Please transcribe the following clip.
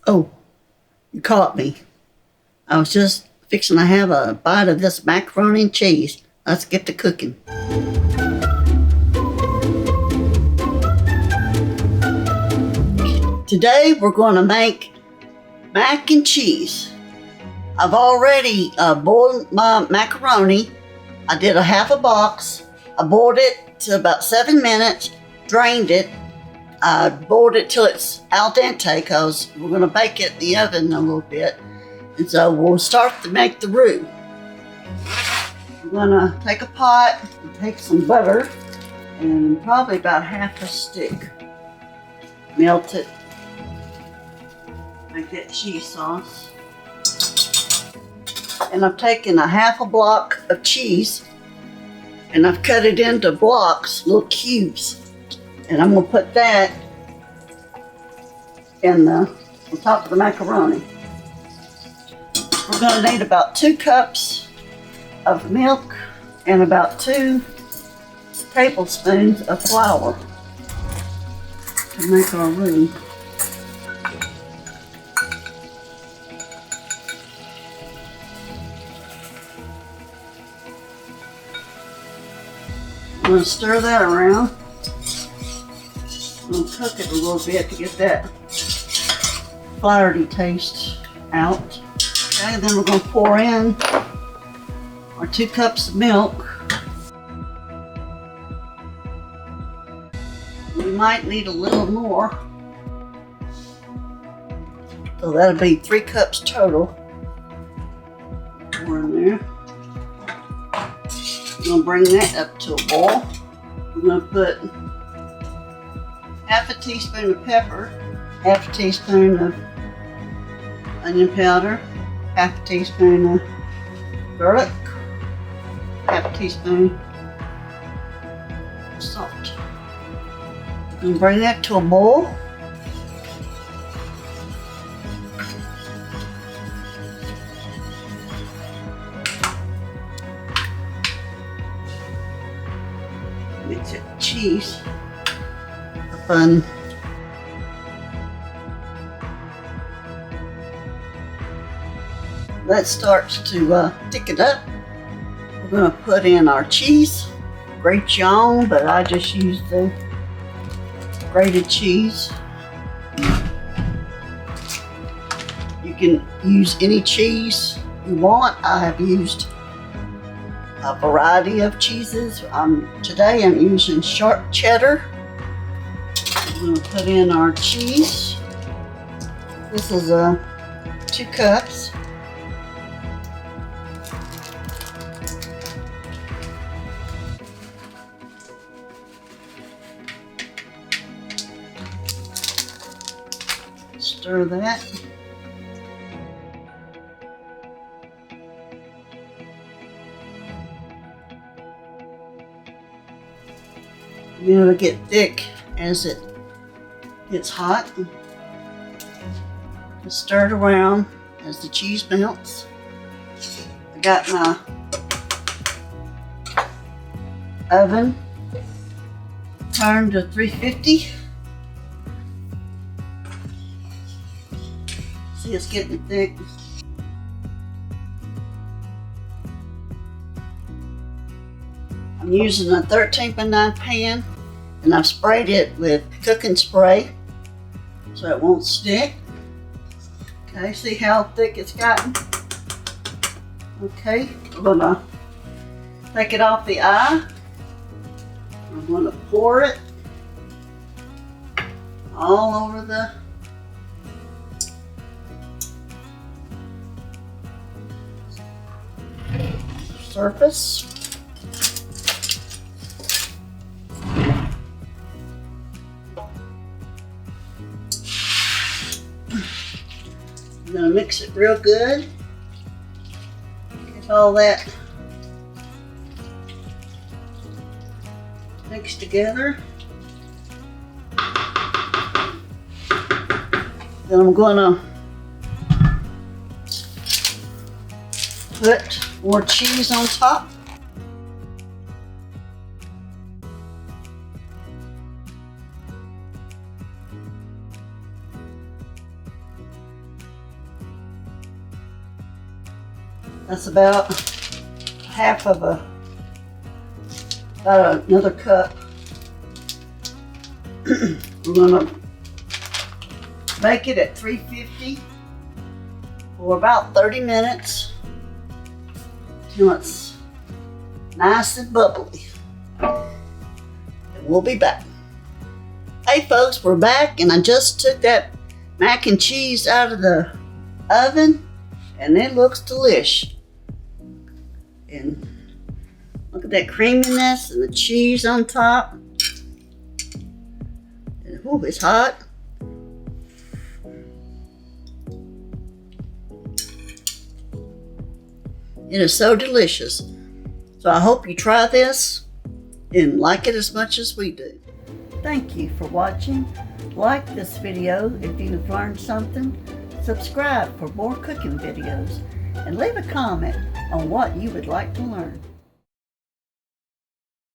Oh, you caught me. I was just fixing to have a bite of this macaroni and cheese. Let's get to cooking. Today we're going to make mac and cheese. I've already boiled my macaroni. I did a half a box. I boiled it to about 7 minutes, drained it. I boiled it till it's al dente because we're going to bake it in the oven a little bit. And so we'll start to make the roux. We're going to take a pot and take some butter and probably about half a stick. Melt it. Make that cheese sauce. And I've taken a half a block of cheese and I've cut it into blocks, little cubes. And I'm going to put that on top of the macaroni. We're going to need about 2 cups of milk and about 2 tablespoons of flour to make our roux. I'm going to stir that around. I'm going to cook it a little bit to get that floury taste out. Okay, then we're going to pour in our 2 cups of milk. We might need a little more. So that'll be 3 cups total. Pour in there. I'm going to bring that up to a boil. I'm going to put half a teaspoon of pepper, half a teaspoon of onion powder, half a teaspoon of garlic, half a teaspoon of salt. I'm going to bring that to a boil. Mix it with cheese. Fun. That starts to thicken up. We're going to put in our cheese. Grate your own, but I just use the grated cheese. You can use any cheese you want. I have used a variety of cheeses. Today I'm using sharp cheddar. We're going to put in our cheese. This is 2 cups. Stir that. It'll get thick as it gets hot. Just stir it around as the cheese melts. I got my oven turned to 350. See, it's getting thick. I'm using a 13x9 pan and I've sprayed it with cooking spray so it won't stick. Okay, see how thick it's gotten? Okay, I'm gonna take it off the eye. I'm gonna pour it all over the surface. I'm going to mix it real good. Get all that mixed together. Then I'm going to put more cheese on top. That's about about another cup. We're gonna bake it at 350 for about 30 minutes till it's nice and bubbly. And we'll be back. Hey folks, we're back, and I just took that mac and cheese out of the oven and it looks delish. And look at that creaminess and the cheese on top. And, ooh, it's hot. It is so delicious. So I hope you try this and like it as much as we do. Thank you for watching. Like this video if you've learned something. Subscribe for more cooking videos. And leave a comment on what you would like to learn.